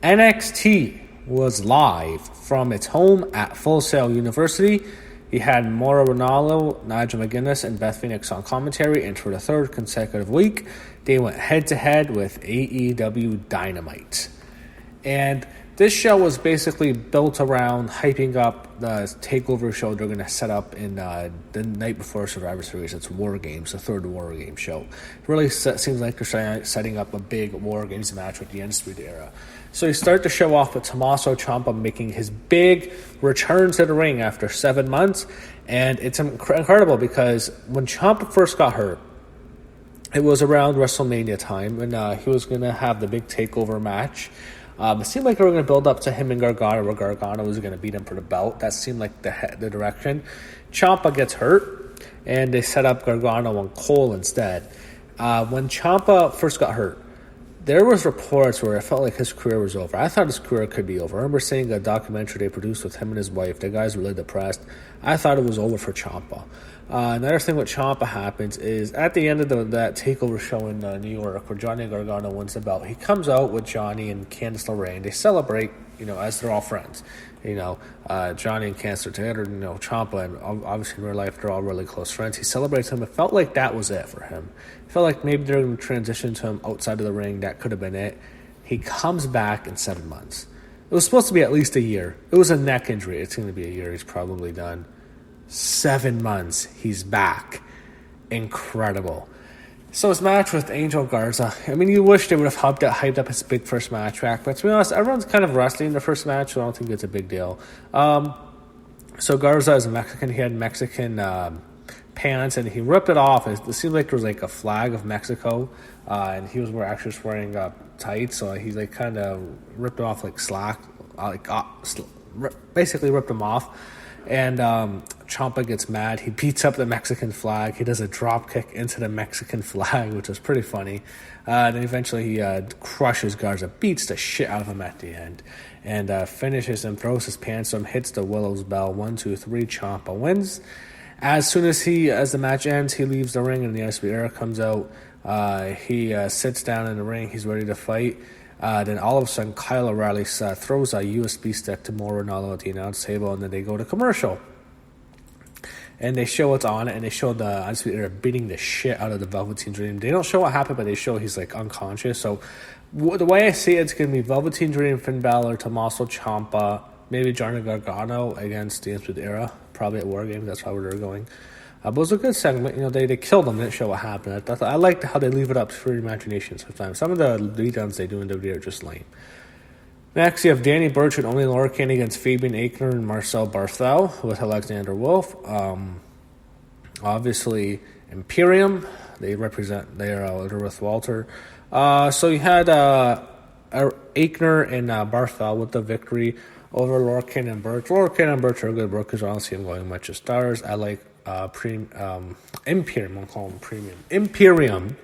NXT was live from its home at Full Sail University. He had Mauro Ranallo, Nigel McGuinness, and Beth Phoenix on commentary, and for the third consecutive week, they went head-to-head with AEW Dynamite. And this show was basically built around hyping up the TakeOver show they're going to set up in the night before Survivor Series. It's War Games, the third War Games show. It really seems like they're setting up a big War Games match with the Undisputed Era. So you start the show off with Tommaso Ciampa making his big return to the ring after 7 months. And it's incredible because when Ciampa first got hurt, it was around WrestleMania time when he was going to have the big TakeOver match. It seemed like they were going to build up to him and Gargano, where Gargano was going to beat him for the belt. That seemed like the direction. Ciampa gets hurt, and they set up Gargano on Cole instead. When Ciampa first got hurt, there was reports where it felt like his career was over. I thought his career could be over. I remember seeing a documentary they produced with him and his wife. The guy's really depressed. I thought it was over for Ciampa. Another thing with Ciampa happens is at the end of that TakeOver show in New York where Johnny Gargano wins the belt, he comes out with Johnny and Candice LeRae. They celebrate, as they're all friends. Johnny and Candice are together, Ciampa, and obviously in real life they're all really close friends. He celebrates him. It felt like that was it for him. It felt like maybe they're going to transition to him outside of the ring. That could have been it. He comes back in 7 months. It was supposed to be at least a year. It was a neck injury. It's going to be a year. He's probably done. 7 months, he's back. Incredible. So his match with Angel Garza, you wish they would have hyped up his big first match back, but to be honest, everyone's kind of rusty in the first match, so I don't think it's a big deal. So Garza is a Mexican. He had Mexican pants, and he ripped it off. It seemed like there was like a flag of Mexico, and he was actually wearing tights, so he kind of ripped it off like slack, basically ripped them off. And Ciampa gets mad. He beats up the Mexican flag. He does a drop kick into the Mexican flag, which was pretty funny. Then eventually he crushes Garza, beats the shit out of him at the end, and finishes him, throws his pants on him, hits the Willow's Bell. 1, 2, 3. Ciampa wins. As soon as the match ends, he leaves the ring, and the Undisputed Era comes out. He sits down in the ring. He's ready to fight. Then all of a sudden, Kyle O'Reilly throws a USB stick to Mauro Ranallo at the announce table, and then they go to commercial. And they show what's on it, and they show the Undisputed Era beating the shit out of the Velveteen Dream. They don't show what happened, but they show he's unconscious. So the way I see it, it's going to be Velveteen Dream, Finn Balor, Tommaso Ciampa, maybe Johnny Gargano against the Undisputed Era, probably at War Games. That's probably where they're going. But it was a good segment. They killed them. They didn't show what happened. I liked how they leave it up for your imagination sometimes. Some of the lead-downs they do in WWE are just lame. Next, you have Danny Burch and Only Lorcan against Fabian Aichner and Marcel Barthel with Alexander Wolf. Obviously, Imperium. They are with Walter. So you had Aichner and Barthel with the victory over Lorcan and Burch. Lorcan and Burch are good workers. I don't see them going much as stars. I like Imperium. I'll call them Premium. Imperium.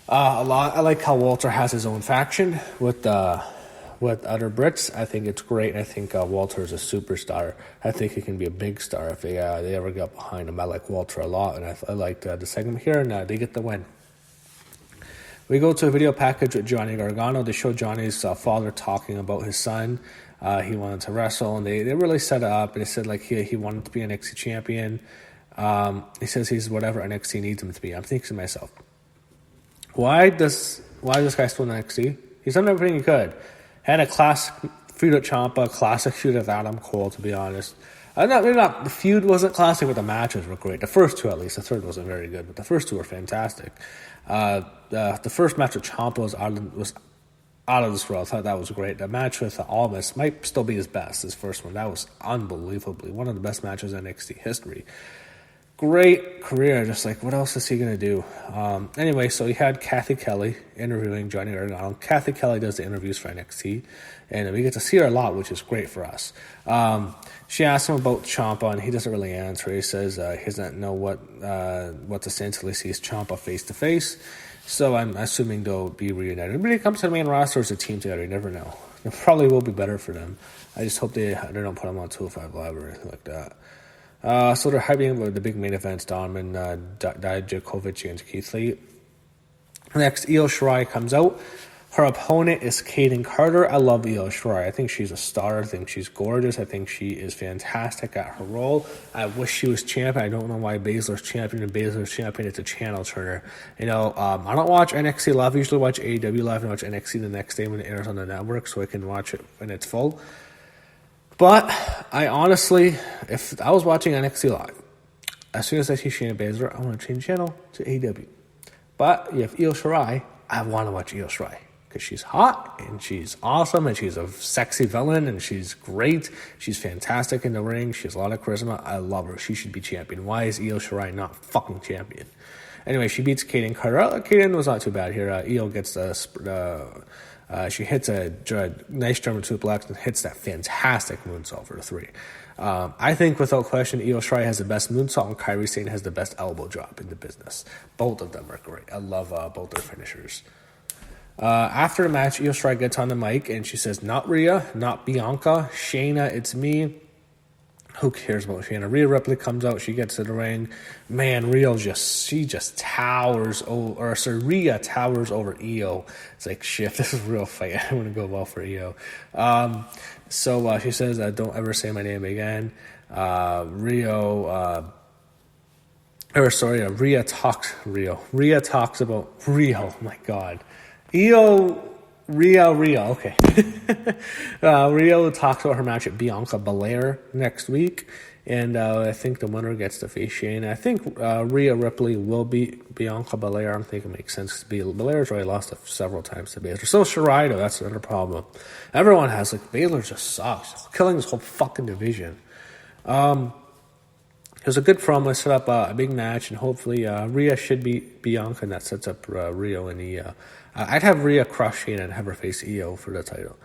A lot. I like how Walter has his own faction with other Brits. I think it's great. I think Walter is a superstar. I think he can be a big star if they ever get behind him. I like Walter a lot, and I liked the segment here, and they get the win. We go to a video package with Johnny Gargano. They show Johnny's father talking about his son. He wanted to wrestle, and they really set it up. And they said he wanted to be an NXT champion. He says he's whatever NXT needs him to be. I'm thinking to myself, why is this guy still in NXT? He's done everything he could. Had a classic feud with Ciampa, classic feud with Adam Cole, to be honest. The feud wasn't classic, but the matches were great. The first two, at least. The third wasn't very good, but the first two were fantastic. The first match with Ciampa was out of this world. I thought that was great. The match with Almas might still be his best, his first one. That was unbelievably one of the best matches in NXT history. Great career. Just what else is he going to do? Anyway, so he had Kathy Kelly interviewing Johnny Gargano. Kathy Kelly does the interviews for NXT, and we get to see her a lot, which is great for us. She asked him about Ciampa, and he doesn't really answer. He says he doesn't know what to say until he sees Ciampa face-to-face. So I'm assuming they'll be reunited. When it comes to the main roster as a team together, you never know. It probably will be better for them. I just hope they don't put them on 205 Live or anything like that. So they're hyping about the big main events, Donovan Dijakovic against Keith Lee. Next, Io Shirai comes out. Her opponent is Kaden Carter. I love Io Shirai. I think she's a star. I think she's gorgeous. I think she is fantastic at her role. I wish she was champion. I don't know why Baszler's champion and Baszler's champion. It's a channel turner. I don't watch NXT live. I usually watch AEW live and watch NXT the next day when it airs on the network so I can watch it when it's full. But I honestly, if I was watching NXT live, as soon as I see Shayna Baszler, I want to change channel to AEW. But if Io Shirai, I want to watch Io Shirai. Because she's hot, and she's awesome, and she's a sexy villain, and she's great. She's fantastic in the ring. She has a lot of charisma. I love her. She should be champion. Why is Io Shirai not fucking champion? Anyway, she beats Kaden Carter. Kaden was not too bad here. Io gets she hits a nice German suplex and hits that fantastic moonsault for the 3. I think without question, Io Shirai has the best moonsault, and Kairi Sane has the best elbow drop in the business. Both of them are great. I love both their finishers. After the match, Io Shirai gets on the mic and she says, "Not Rhea, not Bianca, Shayna, it's me." Who cares about Shayna? Rhea Ripley comes out, she gets to the ring. Man, Rhea just towers over, Rhea towers over Io. It's like, shit, this is a real fight. I want to go well for Io. So she says, "Don't ever say my name again." Rhea talks about Rio. Oh my God. Rio, okay. Rio talks about her match at Bianca Belair next week, and I think the winner gets to face Shayna. I think Rhea Ripley will beat Bianca Belair. I don't think it makes sense to Belair's already lost several times to Baszler. So Shirai, though, that's another problem. Everyone has, Baszler just sucks. Killing this whole fucking division. It was a good promo, set up a big match, and hopefully Rhea should beat Bianca, and that sets up Rio and Io. I'd have Rhea crush Shayna and have her face Io for the title.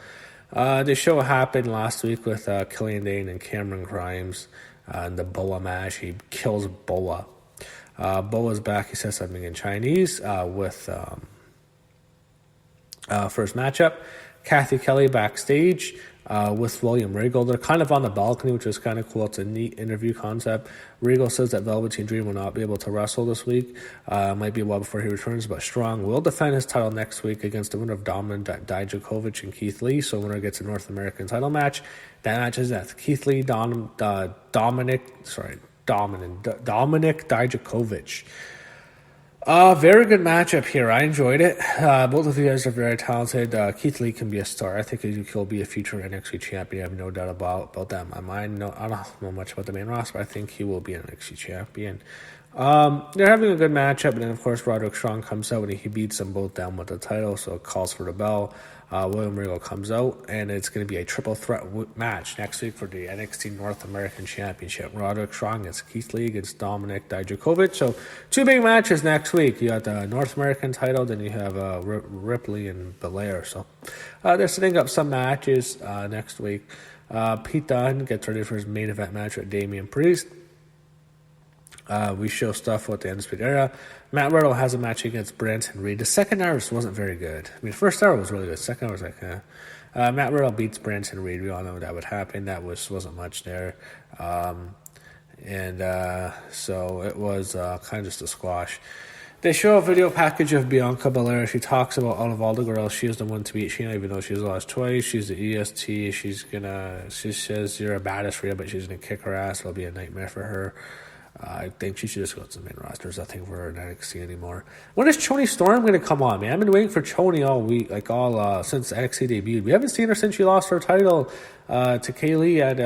The show happened last week with Killian Dane and Cameron Grimes in the Boa match. He kills Boa. Boa's back. He says something in Chinese with first matchup. Kathy Kelly backstage with William Regal. They're kind of on the balcony, which is kind of cool. It's a neat interview concept. Regal says that Velveteen Dream will not be able to wrestle this week. Might be a while before he returns, but Strong will defend his title next week against the winner of Dominik Dijakovic and Keith Lee. So winner gets a North American title match. That match is at Keith Lee, Dominik Dijakovic. Very good matchup here. I enjoyed it. Both of you guys are very talented. Keith Lee can be a star. I think he'll be a future NXT champion. I have no doubt about that in my mind. I don't know much about the main roster, but I think he will be an NXT champion. They're having a good matchup, and then, of course, Roderick Strong comes out, and he beats them both down with the title, so it calls for the bell. William Regal comes out, and it's going to be a triple threat match next week for the NXT North American Championship. Roderick Strong against Keith Lee against Dominik Dijakovic. So 2 big matches next week. You got the North American title, then you have Ripley and Belair. So they're setting up some matches next week. Pete Dunne gets ready for his main event match with Damian Priest. We show stuff with the Undisputed Era. Matt Riddle has a match against Branson Reed. The second hour wasn't very good. I mean, the first hour was really good. Second hour was like, Matt Riddle beats Branson Reed. We all know that would happen. That wasn't much there. So it was kind of just a squash. They show a video package of Bianca Belair. She talks about out of all the girls, she is the one to beat Shayna, even though she's lost twice. She's the EST. She says you're a badass Rhea, but she's going to kick her ass. It'll be a nightmare for her. I think she should just go to the main roster. There's nothing for her in NXT anymore. When is Toni Storm going to come on, man? I've been waiting for Toni all week, since NXT debuted. We haven't seen her since she lost her title to Kaylee at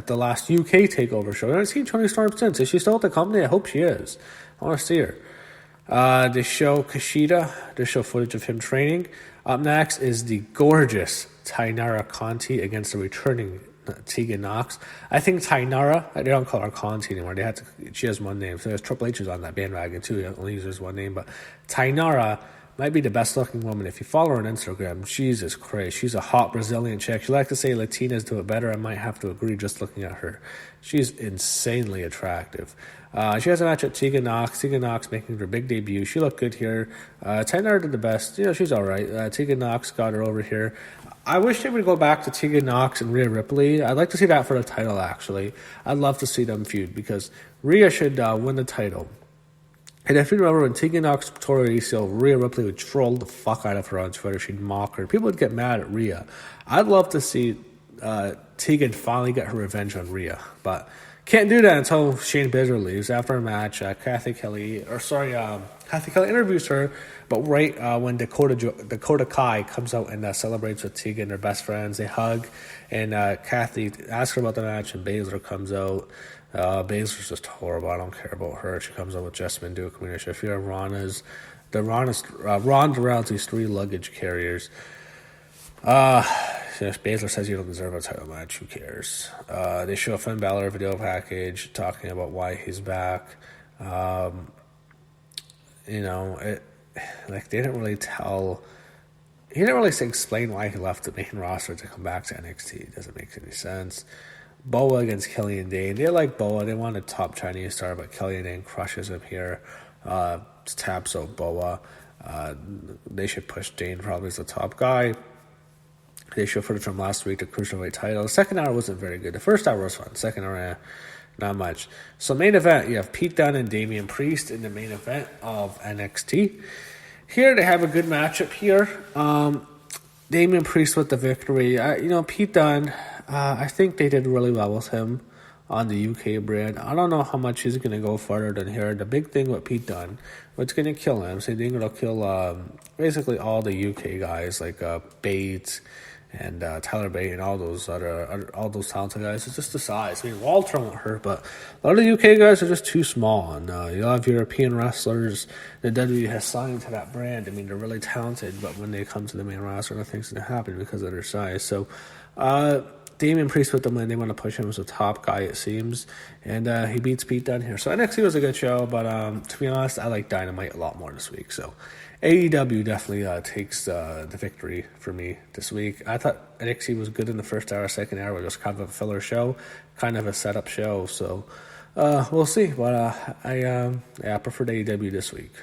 the last UK TakeOver show. I haven't seen Toni Storm since. Is she still at the company? I hope she is. I want to see her. They show Kushida. They show footage of him training. Up next is the gorgeous Tainara Conti against the returning Tegan Nox. I think Tainara, they don't call her Conti anymore. She has one name. So there's Triple H is on that bandwagon too. He only uses one name. But Tainara might be the best looking woman. If you follow her on Instagram, Jesus Christ, she's a hot Brazilian chick. She like to say Latinas do it better. I might have to agree just looking at her. She's insanely attractive. She has a match at Tegan Nox. Tegan Nox making her big debut. She looked good here. Tainara did the best. She's all right. Tegan Nox got her over here. I wish they would go back to Tegan Nox and Rhea Ripley. I'd like to see that for the title, actually. I'd love to see them feud because Rhea should win the title. And if you remember when Tegan Nox tore her ACL, Rhea Ripley would troll the fuck out of her on Twitter. She'd mock her. People would get mad at Rhea. I'd love to see Tegan finally get her revenge on Rhea, but can't do that until Shayna Baszler leaves. After a match, Kathy Kelly interviews her, but right when Dakota Kai comes out and celebrates with Tegan, they're best friends. They hug, and Kathy asks her about the match, and Baszler comes out. Baszler's just horrible. I don't care about her. She comes out with Jessamine Duke. I mean, if you're Ronda Rousey's 3 luggage carriers. If Baszler says you don't deserve a title match, who cares? They show a Finn Balor video package talking about why he's back. They didn't really tell. He didn't really explain why he left the main roster to come back to NXT. It doesn't make any sense. Boa against Killian Dane. They like Boa. They want a top Chinese star, but Killian Dane crushes him here. Taps out Boa. They should push Dane probably as the top guy. They showed footage from last week, the Cruiserweight title. The second hour wasn't very good. The first hour was fun. Second hour, not much. So main event, you have Pete Dunne and Damian Priest in the main event of NXT. Here they have a good matchup here. Damian Priest with the victory. Pete Dunne, I think they did really well with him on the UK brand. I don't know how much he's going to go further than here. The big thing with Pete Dunne, what's going to kill him, so they're going to kill basically all the UK guys like Bates and Tyler Bate and all those talented guys. It's just the size. I mean, Walter won't hurt, but a lot of the UK guys are just too small. And you'll have European wrestlers that WWE has signed to that brand. I mean, they're really talented, but when they come to the main roster, nothing's going to happen because of their size. So, Damian Priest with the win. They want to push him as a top guy, it seems. And he beats Pete Dunne here. So NXT was a good show, but to be honest, I like Dynamite a lot more this week. So AEW definitely takes the victory for me this week. I thought NXT was good in the first hour. Second hour was just kind of a filler show, kind of a setup show. So we'll see. But I preferred AEW this week.